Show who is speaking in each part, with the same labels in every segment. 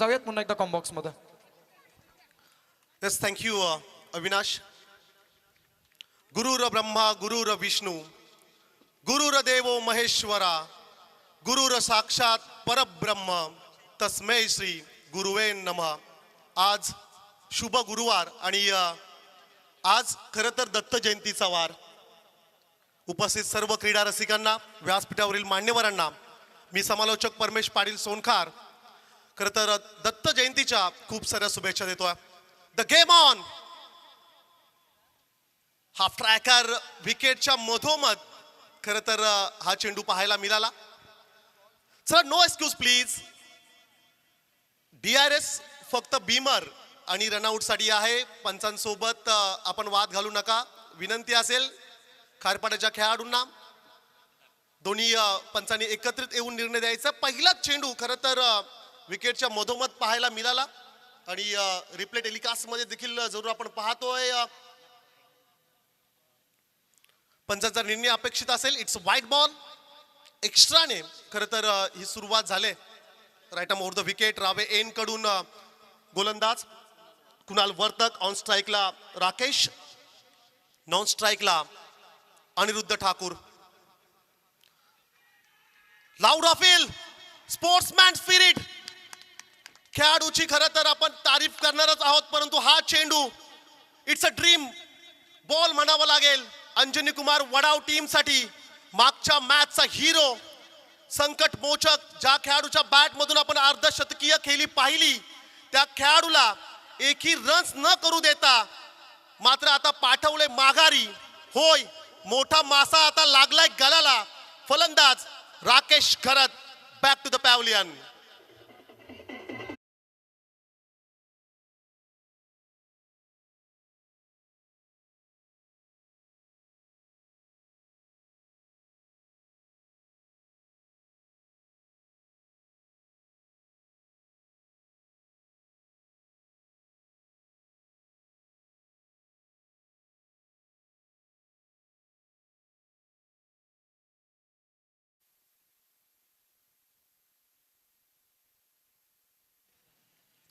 Speaker 1: जाऊयात पुन्हा एकदा कॉम्बॉक्स मध्ये.
Speaker 2: Yes, thank you, Avinash. गुरुर ब्रह्मा गुरुर विष्णू गुरुर देवो महेश्वरा गुरुर साक्षात परब्रह्म तस्मै श्री गुरुवे नमः. आज शुभ गुरुवार आणि आज खरं तर दत्त जयंतीचा वार. उपस्थित सर्व क्रीडा रसिकांना, व्यासपीठावरील मान्यवरांना मी समालोचक परमेश पाटील सोनखार खरं तर दत्त जयंतीच्या खूप साऱ्या शुभेच्छा देतोय. The game on. हा ट्रॅकर विकेटच्या मधोमध खरं तर हा चेंडू पाहायला मिळाला. Sir no excuse please. DRS फक्त बीमर आणि रनआउट साठी आहे. पंचांसोबत आपण वाद घालू नका, विनंती असेल. खारपाड्याच्या खेळाडूंना दोन्ही पंचांनी एकत्रित येऊन निर्णय द्यायचा. पहिलाच चेंडू खरं तर विकेटच्या मधोमध पाहायला मिळाला आणि रिप्ले टेलिकास्ट मध्ये देखील जरूर आपण पाहतोय. पंचांचा निर्णय अपेक्षित असेल. It's white ball. एक्स्ट्राने खरं तर ही सुरुवात झाली. Right arm over the wicket. रावे एन कडून गोलंदाज कुणाल वर्तक. ऑन स्ट्राईकला राकेश, नॉन स्ट्राईकला Aniruddha Thakur. Loud appeal. Sportsman spirit. खेळाडूची खरं तर आपण तारीफ करणारच आहोत, परंतु हा चेंडू इट्स अ ड्रीम बॉल म्हणावं लागेल अंजनी कुमार वडाव टीम साठी. मागच्या मॅचचा हिरो, संकट मोचक, ज्या खेळाडूच्या बॅट मधून आपण अर्धशतकीय खेळी पाहिली, त्या खेळाडूला एकही रन्स न करू देता मात्र आता पाठवले माघारी. होय, मोठा मासा आता लागलाय गळाला. फलंदाज Rakesh Kharat. Back to the pavilion.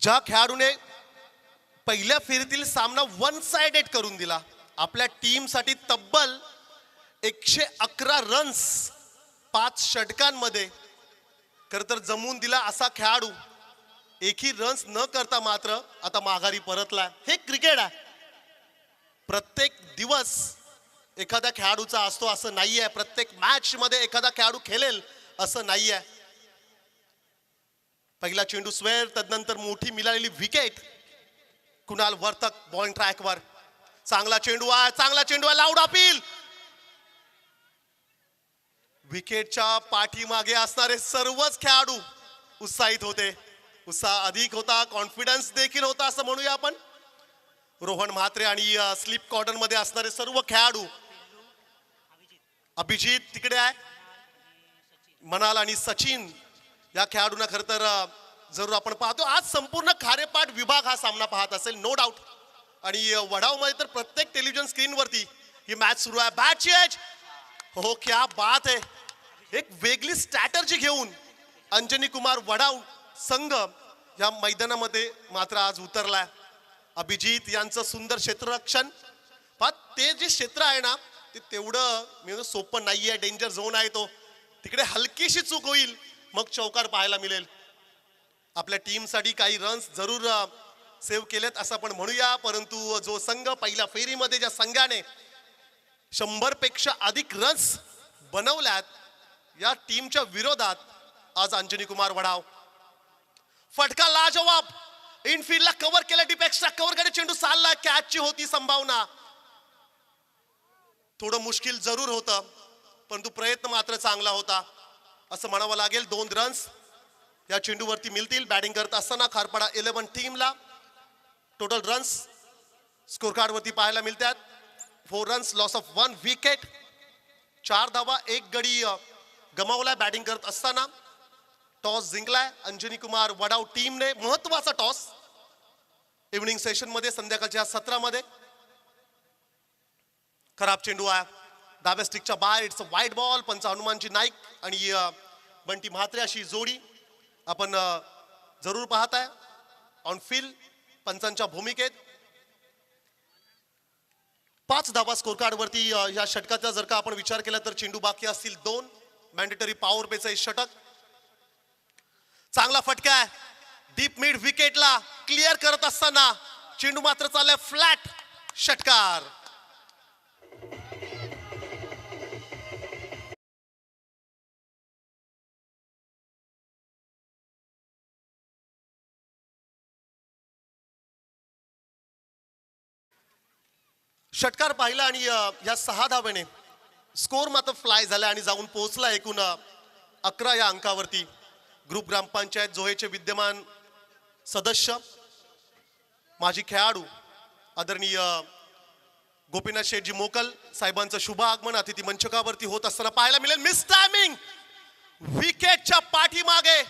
Speaker 2: ज्या खेळाडूने पहिल्या फेरीतील सामना वन साइडेड करून दिला, आपल्या टीमसाठी तब्बल 111 रन्स 5 षटकांमध्ये खरं तर जमवून दिला, असा खेळाडू एकही रन्स न करता मात्र आता माघारी परतला. हे क्रिकेट आहे. प्रत्येक दिवस एखाद्या खेळाडूचा असतो असं नाहीये. प्रत्येक मॅच मध्ये एखादा खेळाडू खेळेल असं नाहीये. पहिला चेंडू स्वेअर, तदनंतर मोठी मिळालेली विकेट. कुणाल वर्तक बॉल ट्रॅकवर. चांगला चेंडू आहे, चांगला चेंडू आहे. Loud appeal. विकेटच्या पाठीमागे असणारे सर्वच खेळाडू उत्साहित होते. उत्साह अधिक होता, कॉन्फिडन्स देखील होता असं म्हणूया आपण. रोहन म्हात्रे आणि स्लिप कॉर्नर मध्ये असणारे सर्व खेळाडू. अभिजित तिकडे आहे. मनाल आणि सचिन या खेळाडूंना खरं तर जरूर आपण पाहतो. आज संपूर्ण खारेपाट विभाग हा सामना पाहत असेल, नो डाऊट. आणि वडाव मध्ये तर प्रत्येक टेलिव्हिजन स्क्रीनवरती ही मॅच सुरू आहे. Bat change. हो, क्या बात आहे. एक वेगळी स्ट्रॅटर्जी घेऊन अंजनी कुमार वडाव संघ या मैदानामध्ये मात्र आज उतरलाय. अभिजित यांचं सुंदर क्षेत्ररक्षण. ते जे क्षेत्र आहे ना, ते तेवढं सोपं नाहीये. डेंजर झोन आहे तो. तिकडे हलकीशी चूक होईल मग चौकार पाहायला मिळेल. आपल्या टीमसाठी काही रन्स जरूर सेव्ह केलेत असं आपण म्हणूया, परंतु जो संघ पहिल्या फेरीमध्ये ज्या संघाने 100 पेक्षा अधिक रन्स बनवल्यात, या टीमच्या विरोधात आज अंजनी कुमार वडाव. फटका लाजवाब. इनफील्डला कव्हर केला. डीप एक्स्ट्रा कव्हर कडे चेंडू चालला. कॅचची होती संभावना. थोडं मुश्किल जरूर होतं, परंतु प्रयत्न मात्र चांगला होता असं म्हणावं लागेल. 2 रन्स या चेंडूवरती मिळतील. बॅटिंग करत असताना खारपाडा 11 टीमला टोटल रन्स स्कोर कार्ड वरती पाहायला मिळतात. 4 रन्स, लॉस ऑफ 1 विकेट. 4 धावा, 1 गडी गमावलाय बॅटिंग करत असताना. टॉस जिंकलाय अंजनी कुमार वडाव टीमने. महत्वाचा टॉस इव्हनिंग सेशन मध्ये, संध्याकाळच्या सत्रामध्ये. खराब चेंडू आहे डाव्या स्टिकच्या बाहेर. It's a white ball. पंच हनुमानजी नाईक आणि बंटी म्हात्रे अशी जोडी आपण जरूर पाहताय ऑन फील्ड पंचांच्या भूमिकेत 5 धावा स्कोर कार्ड वरती या षटकाचा जर का आपण विचार केला तर चेंडू बाकी असतील 2 मॅन्डेटरी पॉवर प्लेचं षटक चांगला फटका आहे डीप मिड विकेटला क्लिअर करत असताना चेंडू मात्र चाललाय फ्लॅट षटकार षटकार पाहिला आणि या 6 धावेने स्कोर मात्र फ्लाय झाला आणि जाऊन पोहोचला एकूण 11 या अंकावरती ग्रुप ग्रामपंचायत जोहेचे विद्यमान सदस्य माजी खेळाडू आदरणीय गोपीनाथ शेठजी मोकल साहेबांचं शुभ आगमन अतिथी मंचकावरती होत असताना पाहायला मिळेल मिस टायमिंग विकेटच्या पाठीमागे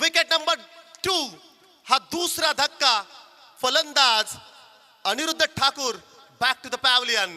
Speaker 2: विकेट नंबर 2 हा दुसरा धक्का फलंदाज Aniruddha Thakur back to the pavilion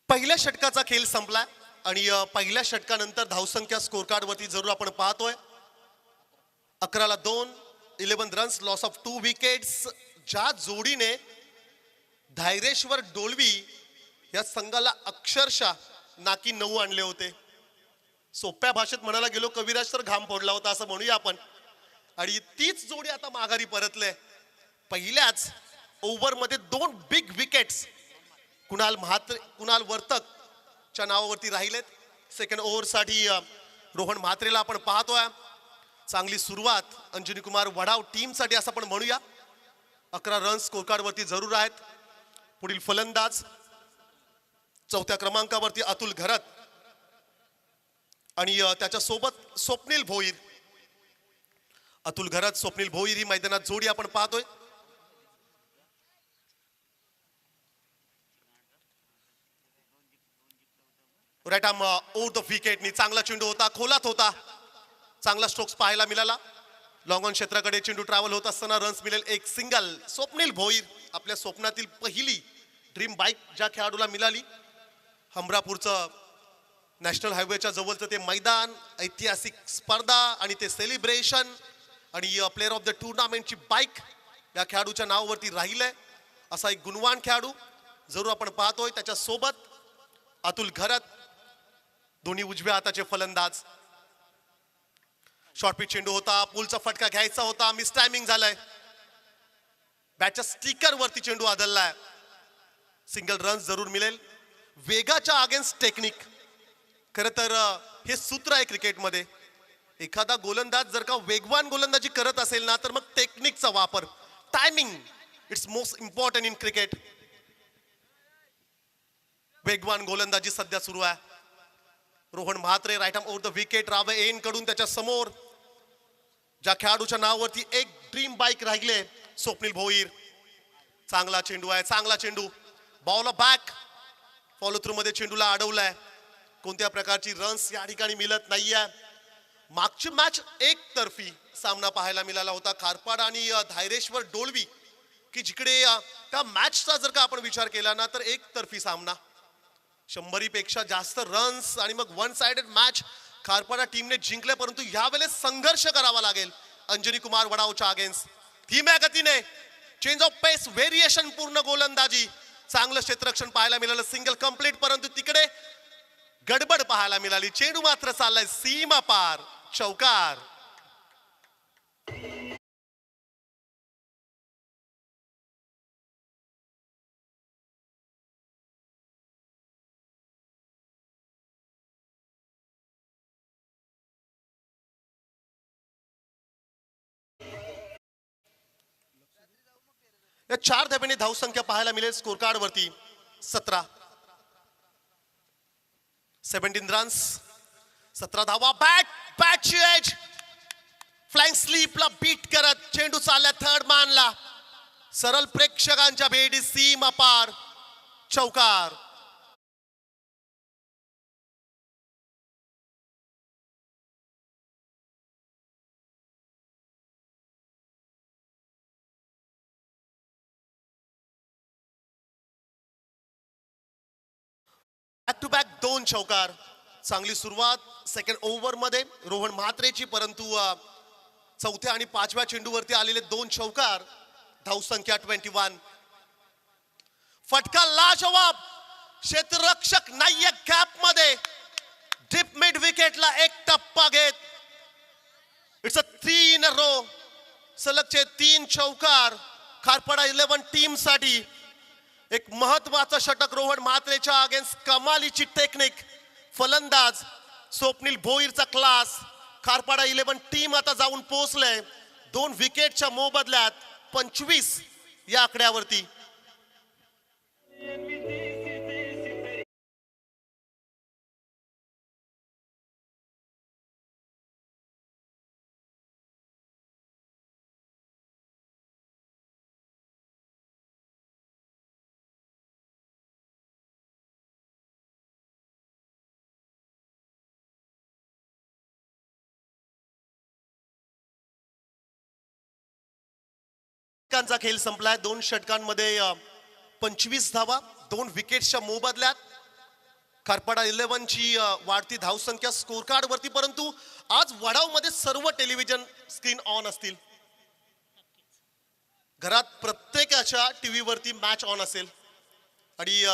Speaker 2: पहिल्या षटकाचा खेळ संपला आणि पहिल्या षटकानंतर धावसंख्या स्कोर कार्ड वरती जरूर आपण पाहतोय 11ला 2 11 रन्स लॉस ऑफ 2 विकेट्स ज्या जोडीने धैर्येश्वर डोलवी या संघाला अक्षरशः नाकी 9 आणले होते सोप्या भाषेत म्हणायला गेलो कविराज तर घाम फोडला होता असं म्हणूया आपण आणि तीच जोडी आता माघारी परतले पहिल्याच ओव्हर मध्ये 2 बिग विकेट्स कुणाल वर्तक च्या नावावरती राहिलेत सेकंड ओव्हर साठी रोहन म्हात्रेला आपण पाहतोय चांगली सुरुवात अंजनी कुमार वडाव टीम साठी असं आपण म्हणूया 11 रन्स स्कोर कार्ड वरती जरूर आहेत पुढील फलंदाज 4थ्या क्रमांकावरती अतुल घरत आणि त्याच्या सोबत स्वप्नील भोईर अतुल घरत स्वप्नील भोईर ही मैदानात जोडी आपण पाहतोय right arm over the wicket नी चांगला चेंडू होता खोलात होता चांगला स्ट्रोक्स पाहायला मिळाला लॉंग ऑन क्षेत्राकडे चेंडू ट्रॅव्हल होत असताना रन्स मिळेल एक सिंगल स्वप्नील भोईर आपल्या स्वप्नातील पहिली ड्रीम बाईक ज्या खेळाडूला मिळाली हमरापूरचं नॅशनल हायवेच्या जवळचं ते मैदान ऐतिहासिक स्पर्धा आणि ते सेलिब्रेशन आणि प्लेअर ऑफ द टुर्नामेंटची बाईक या खेळाडूच्या नावावरती राहिलंय असा एक गुणवान खेळाडू जरूर आपण पाहतोय त्याच्या सोबत अतुल घरत दोन्ही उजव्या हाताचे फलंदाज शॉर्ट पिच चेंडू होता पुलचा फटका घ्यायचा होता मिस टायमिंग झालाय बॅटच्या स्टिकर वरती चेंडू आदळलाय सिंगल रन जरूर मिळेल वेगाच्या अगेन्स्ट टेक्निक खरं तर हे सूत्र आहे क्रिकेटमध्ये एखादा गोलंदाज जर का वेगवान गोलंदाजी करत असेल ना तर मग टेक्निकचा वापर timing it's most important in cricket वेगवान गोलंदाजी सध्या सुरू आहे Rohan Mhatre right arm over the wicket रावे एन कडून त्याच्या समोर ज्या खेळाडूच्या नावावरती एक ड्रीम बाईक राहिले स्वप्नील भोईर चांगला चेंडू आहे चांगला चेंडू बॉल बॅक फॉलो थ्रू मध्ये चेंडूला अडवलाय कोणत्या प्रकारची रन्स या ठिकाणी मिळत नाहीये मागची मॅच एकतर्फी सामना पाहायला मिळाला होता खारपाड आणि धैर्येश्वर डोलवी की जिकडे त्या मॅचचा जर का आपण विचार केला ना तर एकतर्फी सामना 100 पेक्षा जास्त रन्स आणि मग वन साइडेड मॅच खारपाडा टीमने जिंकले परंतु यावेळेस संघर्ष करावा लागेल अंजनी कुमार वडावच्या अगेन्स्ट धीम्या गतीने चेंज ऑफ पेस व्हेरिएशन पूर्ण गोलंदाजी चांगलं क्षेत्ररक्षण पाहायला मिळालं सिंगल कंप्लीट परंतु तिकडे गडबड पाहायला मिळाली चेंडू मात्र चाललाय सीमा पार चौकार या 4 धाब्याने धावसंख्या पाहायला मिळेल स्कोर कार्ड वरती 17 17 रन्स, 17 धावा. बॅटची एज फ्लाइंग स्लीपला बीट करत चेंडू चालला थर्ड मॅनला. सरळ प्रेक्षकांच्या भेटी सीमा पार, चौकार. बॅक टू बॅक 2 चौकार. चांगली सुरुवात सेकंड ओव्हर मध्ये रोहन म्हात्रेची, परंतु चौथ्या आणि पाचव्या चेंडूवरती आलेले 2 चौकार. धावसंख्या 21. फटका लाजवाब. क्षेत्ररक्षक नाहीये गॅप मध्ये. डीप मिड विकेटला एक टप्पा घेत it's a 3 in a row. सलगचे 3 चौकार खारपाडा 11 टीम साठी. एक महत्वाचं षटक रोहन म्हात्रेच्या अगेन्स्ट. कमालीची टेक्निक. फलंदाज स्वप्नील भोईरचा क्लास. खारपाडा 11 टीम आता जाऊन पोहोचलंय 2 विकेटच्या मोबदल्यात 25 या आकड्यावरती. षटकांचा खेळ संपलाय. 2 षटकांमध्ये 25 धावा 2 विकेटच्या मोबदल्यात. खारपाडा 11 ची वाढती धावसंख्या स्कोर कार्ड वरती. परंतु आज वडाव मध्ये सर्व टेलिव्हिजन स्क्रीन ऑन असतील. घरात प्रत्येकाच्या टीव्ही वरती मॅच ऑन असेल. आणि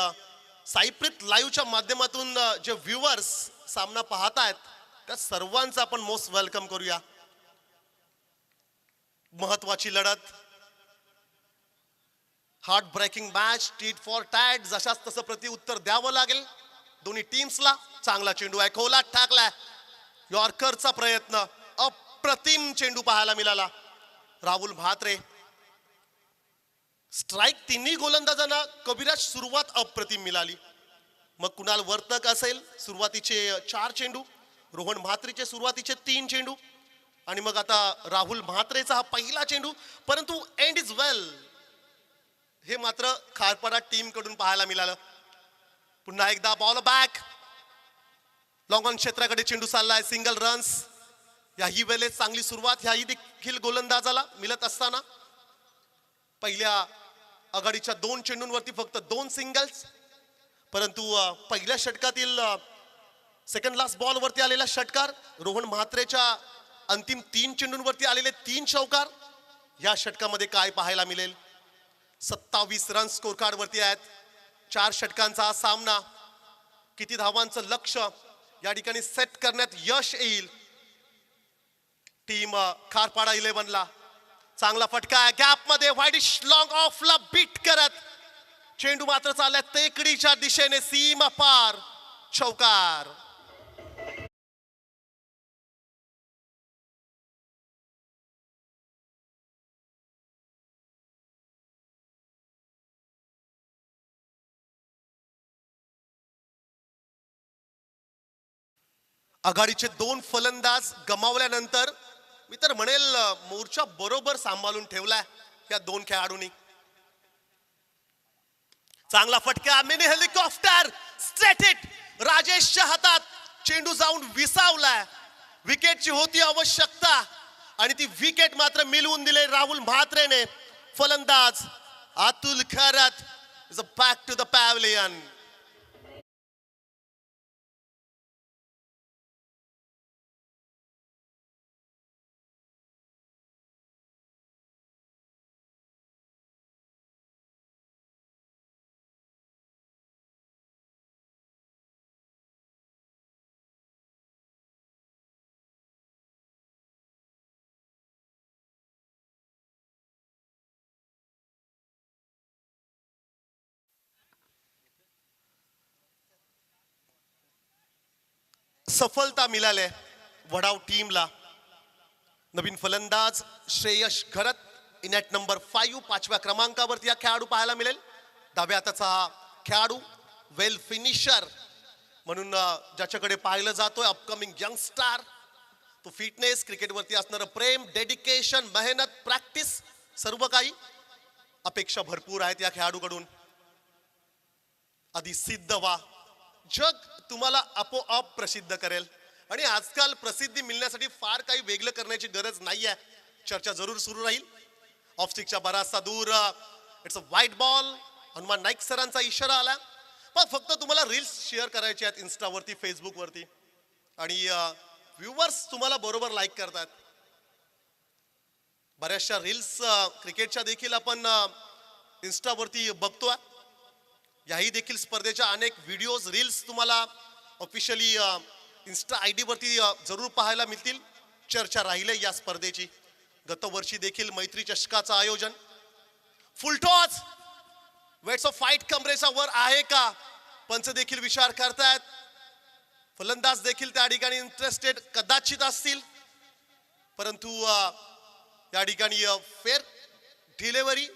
Speaker 2: साईप्रीत लाईव्हच्या माध्यमातून जे व्ह्युअर्स सामना पाहतायत त्या सर्वांचं आपण मोस्ट वेलकम करूया. महत्वाची लढत. Heart breaking match. Tit for tat. जशाच तसं प्रत्युत्तर द्यावं लागेल दोन्ही टीम्सला. चांगला चेंडू आहे, खोलात टाकलाय. यॉर्करचा प्रयत्न. अप्रतिम चेंडू पाहायला मिळाला राहुल म्हात्रे. स्ट्राईक तिन्ही गोलंदाजांना. कविराज सुरुवात अप्रतिम मिळाली. मग कुणाल वर्तक असेल सुरुवातीचे 4 चेंडू. रोहन म्हात्रेचे सुरुवातीचे 3 चेंडू. आणि मग आता राहुल म्हात्रेचा हा पहिला चेंडू. परंतु एंड इज वेल हे मात्र खारपाडा टीम कडून पाहायला मिळालं. पुन्हा एकदा बॉल बॅक. लॉंग ऑन क्षेत्राकडे चेंडू चाललाय. Single runs. याही वेळेस चांगली सुरुवात ह्याही देखील गोलंदाजाला मिळत असताना. पहिल्या आघाडीच्या 2 चेंडूंवरती फक्त 2 सिंगल्स. परंतु पहिल्या षटकातील सेकंड लास्ट बॉल वरती आलेला षटकार. रोहन म्हात्रेच्या अंतिम 3 चेंडूंवरती आलेले 3 चौकार. या षटकामध्ये काय पाहायला मिळेल. 27 रन स्कोर कार्ड वरती आहेत. 4 षटकांचा सामना. किती धावांचं लक्ष या ठिकाणी सेट करण्यात यश येईल टीम खारपाडा 11 ला. चांगला फटका आहे गॅप मध्ये. व्हाईडिश लॉंग ऑफला बीट करत चेंडू मात्र चाललाय टेकडीच्या दिशेने. सीमा पार, चौकार. आघाडीचे 2 फलंदाज गमावल्यानंतर मी तर म्हणेल मोर्चा बरोबर सांभाळून ठेवलाय या 2 खेळाडूंनी. चांगला फटका. Mini helicopter straight hit. राजेशच्या हातात चेंडू जाऊन विसावलाय. विकेटची होती आवश्यकता आणि ती विकेट मात्र मिळवून दिले राहुल म्हात्रेने. फलंदाज Atul Kharat is back to the pavilion. सफलता मिळाले वडाव टीमला. नवीन फलंदाज Shreyash Gharat in at number 5 5व्या क्रमांकावरती हा खेळाडू पाहायला मिळेल. डाव्या हाताचा हा खेळाडू वेल फिनिशर म्हणून ज्याच्याकडे पाहिलं जातोय अपकमिंग यंगस्टार, तो फिटनेस, क्रिकेटवरती असणारं प्रेम, डेडिकेशन, मेहनत, प्रॅक्टिस, सर्व काही अपेक्षा भरपूर आहेत या खेळाडूकडून. आधी सिद्ध व्हा, जग तुम्हाला आपोआप प्रसिद्ध करेल. आणि आजकाल प्रसिद्धी मिळण्यासाठी फार काही वेगळं करण्याची गरज नाहीये. चर्चा जरूर सुरू राहील. ऑफस्टिकच्या बराचसा दूर it's a white ball. Hanuman Naik सरांचा इशारा आला. पण फक्त तुम्हाला रील्स शेअर करायचे आहेत इन्स्टावरती, फेसबुकवरती, आणि व्ह्युअर्स तुम्हाला बरोबर लाईक करतात. बऱ्याचशा रील्स क्रिकेटच्या देखील आपण इन्स्टावरती बघतोय. याही देखील स्पर्धेच्या अनेक व्हिडिओज, रील्स तुम्हाला ऑफिशियली इन्स्टा आय डी वरती जरूर पाहायला मिळतील. चर्चा राहिले या स्पर्धेची. गतवर्षी देखील मैत्री चषकाचं आयोजन, फुलटॉस, वेट्स ऑफ फाईट कमरेच्या वर आहे का, पंच देखील विचार करतायत. फलंदाज देखील त्या ठिकाणी इंटरेस्टेड कदाचित असतील, परंतु या ठिकाणी फेअर डिलिव्हरी.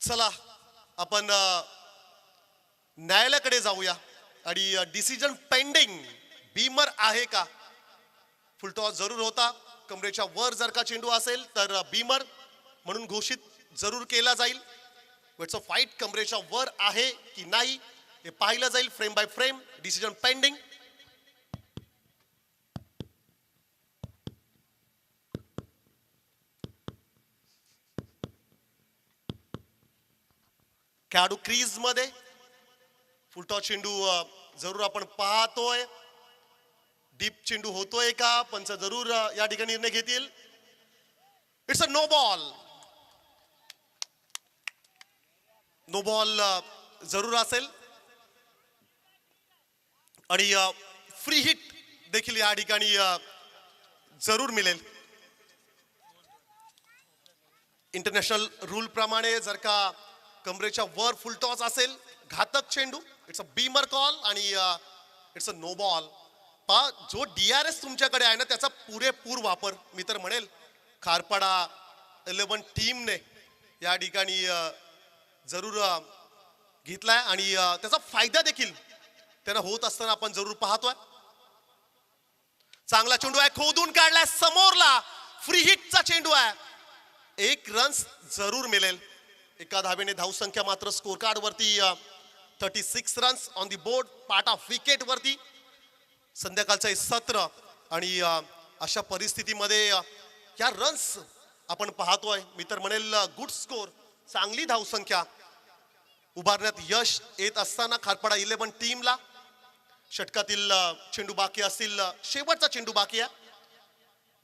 Speaker 2: चला आपण न्यायालयाकडे जाऊया आणि डिसिजन पेंडिंग. बीमर आहे का? फुलटॉस जरूर होता. कमरेच्या वर जर का चेंडू असेल तर बीमर म्हणून घोषित जरूर केला जाईल. वेट्स ऑफ फाईट कमरेच्या वर आहे की नाही हे पाहिलं जाईल frame by frame. Decision pending. खेळाडू क्रीज मध्ये. फुलटॉस चेंडू जरूर आपण पाहतोय. डीप चेंडू होतोय का? पंच जरूर या ठिकाणी निर्णय घेतील. It's a no ball. No ball जरूर असेल आणि फ्री हिट देखील या ठिकाणी जरूर मिळेल. इंटरनॅशनल रूल प्रमाणे जर का कमरेच्या वर फुलटॉस असेल, घातक चेंडू, इट्स अ बीमर कॉल आणि इट्स अ नो बॉल. जो DRS तुमच्याकडे आहे ना त्याचा पुरेपूर वापर मी तर म्हणेल खारपाडा 11 टीमने या ठिकाणी जरूर घेतलाय आणि त्याचा फायदा देखील त्यांना होत असताना आपण जरूर पाहतोय. चांगला चेंडू आहे, खोदून काढलाय समोरला. फ्री हिटचा चेंडू आहे. 1 रन्स जरूर मिळेल. एका धावेने धावसंख्या मात्र स्कोर कार्ड वरती 36 runs on the board. Part of wicket वरती संध्याकाळचं हे सत्र आणि अशा परिस्थितीमध्ये या रन्स आपण पाहतोय. मी तर म्हणेल गुड स्कोर, चांगली धावसंख्या उभारण्यात यश येत असताना खारपाडा 11 टीमला षटकातील चेंडू बाकी असतील. शेवटचा चेंडू बाकी आहे.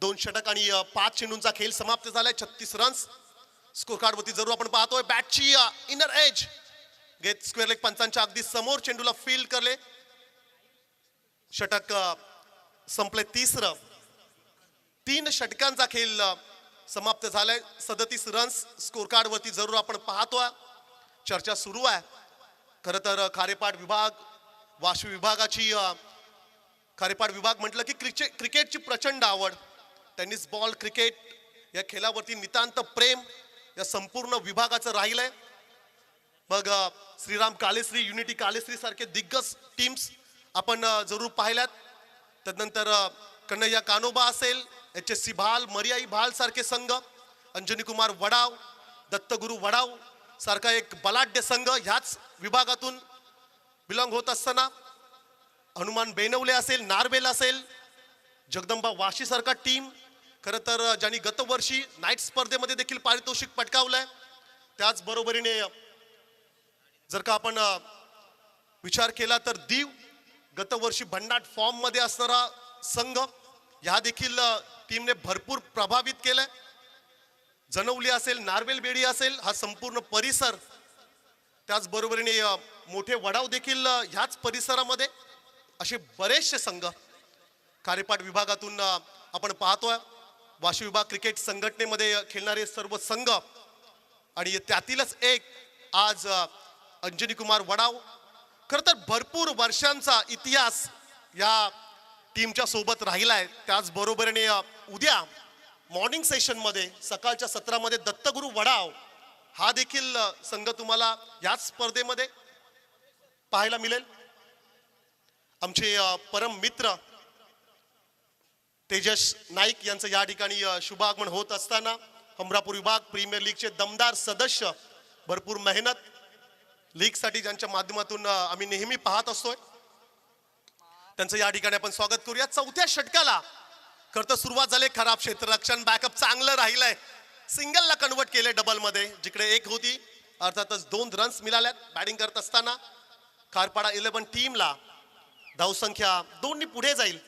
Speaker 2: 2 षटक आणि 5 चेंडूंचा खेळ समाप्त झालाय. 36 रन्स स्कोर कार्ड वरती जरूर आपण पाहतोय. बॅटची इनर एज घेत स्क्वेअर लेग पंचांच्या अगदी समोर चेंडूला फील्ड करले. षटक संपले. तिसरं. 3 षटकांचा खेळ समाप्त झालाय. 37 रन्स स्कोर कार्ड वरती जरूर आपण पाहतोय. चर्चा सुरू आहे. खरं तर खारेपाट विभाग, वाशू विभागाची, खारेपाट विभाग म्हटलं की क्रिकेटची प्रचंड आवड, टेनिस बॉल क्रिकेट या खेळावरती नितांत प्रेम या संपूर्ण विभागाचं राहिलंय. मग श्रीराम कालेश्री, युनिटी कालेश्री सारखे दिग्गज टीम्स आपण जरूर पाहिल्यात. त्यानंतर कन्हैया कानोबा असेल, HSC भाल, मरियाई भाल सारखे संघ, अंजनी कुमार वडाव, दत्तगुरु वडाव सारखा एक बलाढ्य संघ ह्याच विभागातून बिलॉंग होत असताना हनुमान बेनवले असेल, नारबेल असेल, जगदंबा वाशी सारखा टीम. खरं तर ज्यांनी गतवर्षी नाईट स्पर्धेमध्ये देखील पारितोषिक पटकावलंय. त्याच बरोबरीने जर का आपण विचार केला तर दीव, गतवर्षी भन्नाट फॉर्म मध्ये असणारा संघ, ह्या देखील टीमने भरपूर प्रभावित केलंय. जनवली असेल, नारवेल बेडी असेल, हा संपूर्ण परिसर, त्याच बरोबरीने मोठे वडाव देखील ह्याच परिसरामध्ये, असे बरेचसे संघ खारेपाट विभागातून आपण पाहतोय. वाशी विभाग क्रिकेट संघटनेमध्ये खेळणारे सर्व संघ आणि त्यातीलच एक आज अंजनी कुमार वडाव. खरं तर भरपूर वर्षांचा इतिहास या टीमच्या सोबत राहिलाय. त्याच बरोबरीने उद्या मॉर्निंग सेशन मध्ये, सकाळच्या सत्रामध्ये दत्तगुरु वडाव हा देखील संघ तुम्हाला याच स्पर्धेमध्ये पाहायला मिळेल. आमचे परम मित्र तेजस नाईक यांचं या ठिकाणी शुभागमन होत असताना हमरापूर विभाग प्रीमियर लीगचे दमदार सदस्य, भरपूर मेहनत लीगसाठी ज्यांच्या माध्यमातून आम्ही नेहमी पाहत असतोय, त्यांचं या ठिकाणी आपण स्वागत करूया. चौथ्या षटकाला खरं तर सुरुवात झाली खराब, क्षेत्ररक्षण बॅकअप चांगलं राहिलंय, सिंगलला कन्वर्ट केले डबल मध्ये, जिकडे एक होती अर्थातच 2 रन्स मिळाल्यात. बॅटिंग करत असताना खारपाडा 11 टीमला धावसंख्या 2 पुढे जाईल.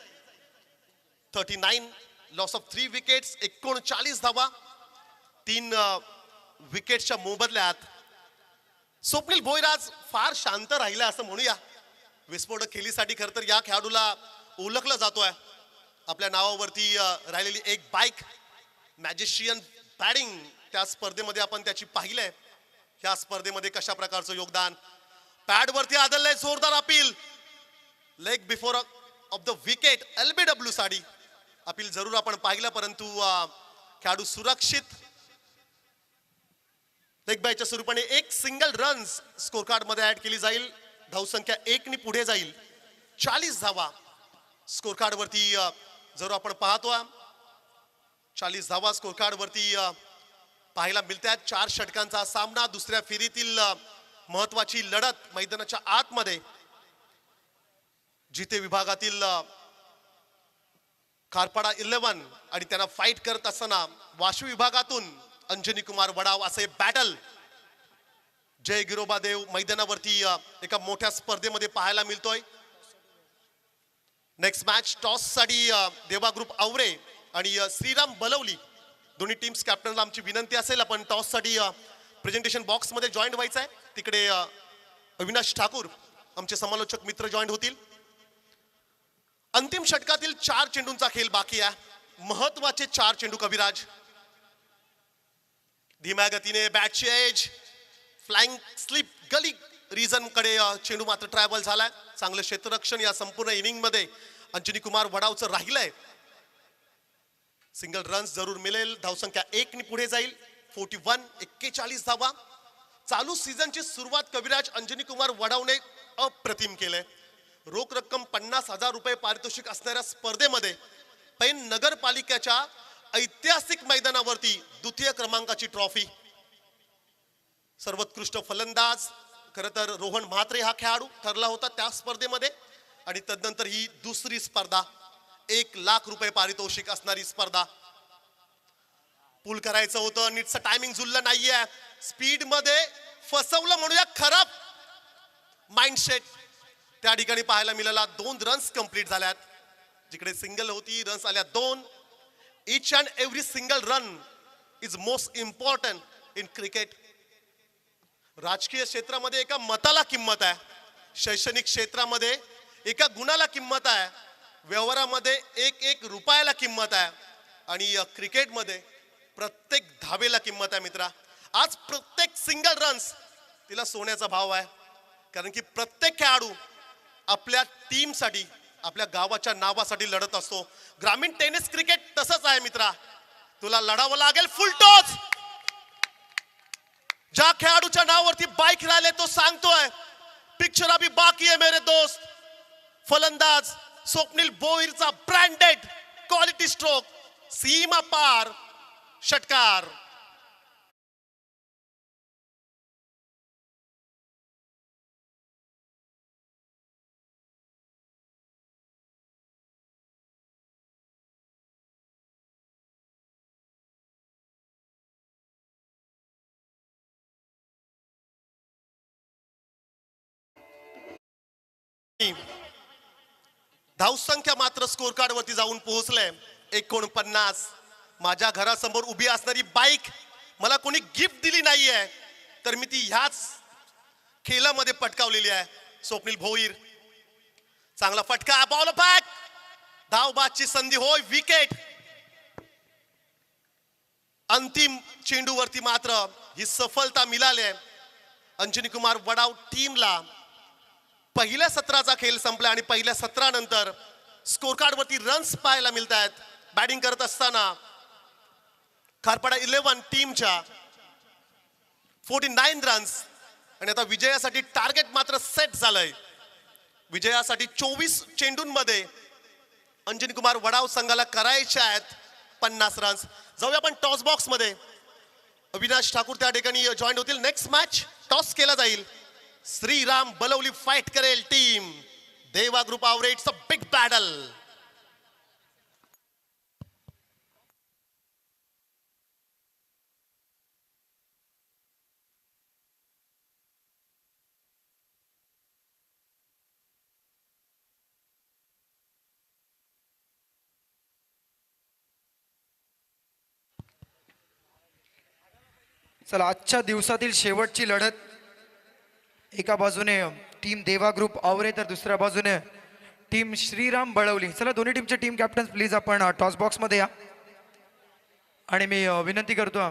Speaker 2: 39 लॉस ऑफ 3 विकेट्स, 39 धावा 3 विकेट्सच्या मोबदल्यात. स्वप्नील भोईर आज फार शांत राहिला असं म्हणूया. विस्फोटक खेळीसाठी खरं तर या खेळाडूला ओळखलं जातोय. आपल्या नावावरती राहिलेली एक बाईक, मॅजिशियन बॅटिंग त्या स्पर्धेमध्ये आपण त्याची पाहिलंय. या स्पर्धेमध्ये कशा प्रकारचं योगदान, पॅड वरती आदळलंय, जोरदार appeal, leg before of the wicket, LBW साठी अपील जरूर आपण पाहिलं, परंतु खेळाडू सुरक्षित लेग बायच्या स्वरूपाने एक सिंगल रन्स स्कोर कार्ड मध्ये ऍड केली जाईल. धावसंख्या 1 पुढे जाईल. 40 धावा स्कोर कार्ड वरती जरूर आपण पाहतो. 40 धावा स्कोर कार्ड वरती पाहायला मिळतात. 4 षटकांचा सामना, दुसऱ्या फेरीतील महत्वाची लढत मैदानाच्या आतमध्ये. जिथे विभागातील खारपाडा 11 आणि त्यांना फाईट करत असताना वाशी विभागातून अंजनी कुमार वडाव असे बॅटल जय गिरोबा देव मैदानावरती एका मोठ्या स्पर्धेमध्ये पाहायला मिळतोय. नेक्स्ट मॅच टॉस साठी देवा ग्रुप आवरे आणि श्रीराम बलवली दोन्ही टीम्स कॅप्टनला आमची विनंती असेल, आपण टॉस साठी प्रेझेंटेशन बॉक्स मध्ये जॉईंट व्हायचं आहे. तिकडे अविनाश ठाकूर आमचे समालोचक मित्र जॉईंट होतील. अंतिम षटकातील 4 चेंडूंचा खेळ बाकी आहे. महत्वाचे 4 चेंडू कविराज. धीम्या गतीने बॅटची एज, फ्लाइंग स्लिप, गली रिजन कडे चेंडू मात्र ट्रॅव्हल झालाय. चांगलं क्षेत्ररक्षण या संपूर्ण इनिंग मध्ये अंजनी कुमार वडावचं राहिलंय. सिंगल रन्स जरूर मिळेल. धावसंख्या 1 ने पुढे जाईल. 41 धावा. चालू सीझनची सुरुवात कविराज अंजनी कुमार वडावने अप्रतिम केले. रोख रक्कम 50,000 रुपये पारितोषिक असणाऱ्या स्पर्धेमध्ये पैन नगरपालिकेच्या ऐतिहासिक मैदानावरती द्वितीय क्रमांकाची ट्रॉफी. सर्वोत्कृष्ट फलंदाज खरं तर रोहन म्हात्रे हा खेळाडू ठरला होता त्या स्पर्धेमध्ये, आणि तदनंतर ही दुसरी स्पर्धा, 1 लाख रुपये पारितोषिक असणारी स्पर्धा. पूल करायचं होतं, नीटचं टायमिंग जुळलं नाहीये, स्पीड मध्ये फसवलं म्हणूया, खराब माइंडसेट त्या ठिकाणी पाहायला मिळाला. 2 रन्स कंप्लीट झाल्यात. जिकडे सिंगल होती रन्स आल्या 2. Each and every single run is most important in cricket. राजकीय क्षेत्रामध्ये एका मताला किंमत आहे, शैक्षणिक क्षेत्रामध्ये एका गुणाला किंमत आहे, व्यवहारामध्ये 1 रुपयाला किंमत आहे, आणि क्रिकेटमध्ये प्रत्येक धावेला किंमत आहे मित्रा. आज प्रत्येक सिंगल रन्स तिला सोन्याचा भाव आहे, कारण की प्रत्येक खेळाडू आपल्या टीमसाठी, आपल्या गावाच्या नावासाठी लढत असतो. ग्रामीण टेनिस क्रिकेट तसंच आहे मित्रा. तुला लढावं लागेल फुल टॉस. ज्या खेळाडूच्या नावावरती बाईक राहिले तो सांगतोय पिक्चर अभी बाकी है मेरे दोस्त. फलंदाज स्वप्नील भोईरचा ब्रँडेड क्वालिटी स्ट्रोक, सीमा पार षटकार. धावसंख्या मात्र स्कोर कार्ड वरती जाऊन पोहोचले 49. माझ्या घरासमोर उभी असणारी बाईक मला कोणी गिफ्ट दिली नाहीये, तर मी ती ह्याच खेळामध्ये पटकावलेली आहे. स्वप्नील भोईर, चांगला फटका, बॉल बॅक, धावबादची संधी होय, विकेट. अंतिम चेंडूवरती मात्र ही सफलता मिळाली आहे अंजनी कुमार वडाव टीमला. पहिल्या सत्राचा खेळ संपला आणि पहिल्या सत्रानंतर स्कोर कार्ड वरती रन्स पाहायला मिळत आहेत. बॅटिंग करत असताना खारपाडा 11 टीमच्या 49 रन्स. आणि आता विजयासाठी टार्गेट मात्र सेट झालंय. विजयासाठी 24 चेंडूंमध्ये अंजनी कुमार वडाव संघाला करायचे आहेत 50 रन्स. जाऊया आपण टॉस बॉक्स मध्ये. अविनाश ठाकूर त्या ठिकाणी जॉईन होतील. नेक्स्ट मॅच टॉस केला जाईल. श्रीराम बलवली फाइट करेल team Deva group Aware. It's a big battle.
Speaker 1: चला आजच्या दिवसातील शेवटची लढत. एका बाजूने टीम देवा ग्रुप आवरे तर दुसऱ्या बाजूने टीम श्रीराम बळवली. चला दोन्ही टीमचे टीम कॅप्टन प्लीज आपण टॉस बॉक्स मध्ये या. आणि मी विनंती करतो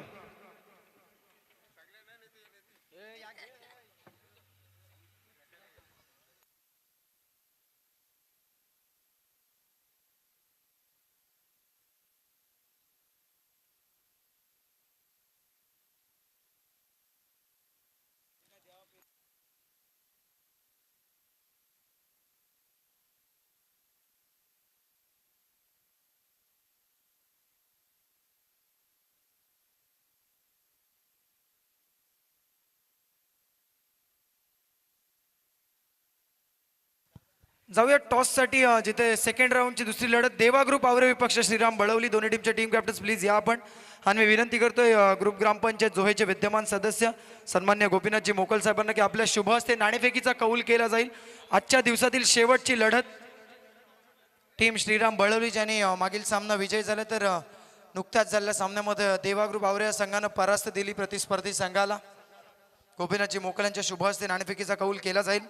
Speaker 1: जाऊया टॉस साठी. जिथे सेकंड राऊंडची दुसरी लढत देवा ग्रुप आवरे विपक्ष श्रीराम बळवली. दोन्ही टीमचे टीम कॅप्टन्स प्लीज या आपण. आणि मी विनंती करतोय ग्रुप ग्रामपंचायत जोहेचे विद्यमान सदस्य सन्मान्य गोपीनाथजी मोकल साहेबांना की आपल्या शुभ हस्ते नाणेफेकीचा कौल केला जाईल. आजच्या दिवसातील शेवटची लढत. टीम श्रीराम बळवली ज्यांनी मागील सामना विजय झाला तर नुकत्याच झालेल्या सामन्यामध्ये देवा ग्रुप आवरे या संघानं परास्त दिली प्रतिस्पर्धी संघाला. गोपीनाथजी मोकल यांच्या शुभ हस्ते नाणेफेकीचा कौल केला जाईल.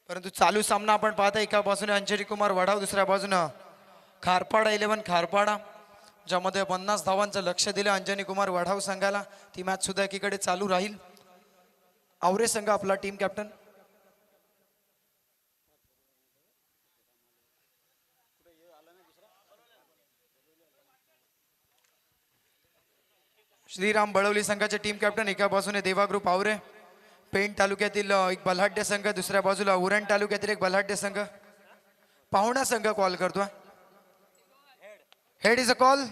Speaker 1: परंतु चालू सामना आपण पाहता एका बाजूने अंजनी कुमार वडाव दुसऱ्या बाजूने खारपाडा 11 खारपाडा ज्यामध्ये 50 धावांचं लक्ष दिलं अंजनी कुमार वडाव संघाला. ती मॅच सुद्धा एकीकडे चालू राहील. आवरे संघ आपला टीम कॅप्टन. श्रीराम बळवली संघाचे टीम कॅप्टन. एका बाजूने देवा ग्रुप आवरे पेण तालुक्यातील एक बल्हाढ्य संघ, दुसऱ्या बाजूला उरण तालुक्यातील एक बल्हाढ्य संघ. पाहुणा संघ कॉल करतो. Head is a call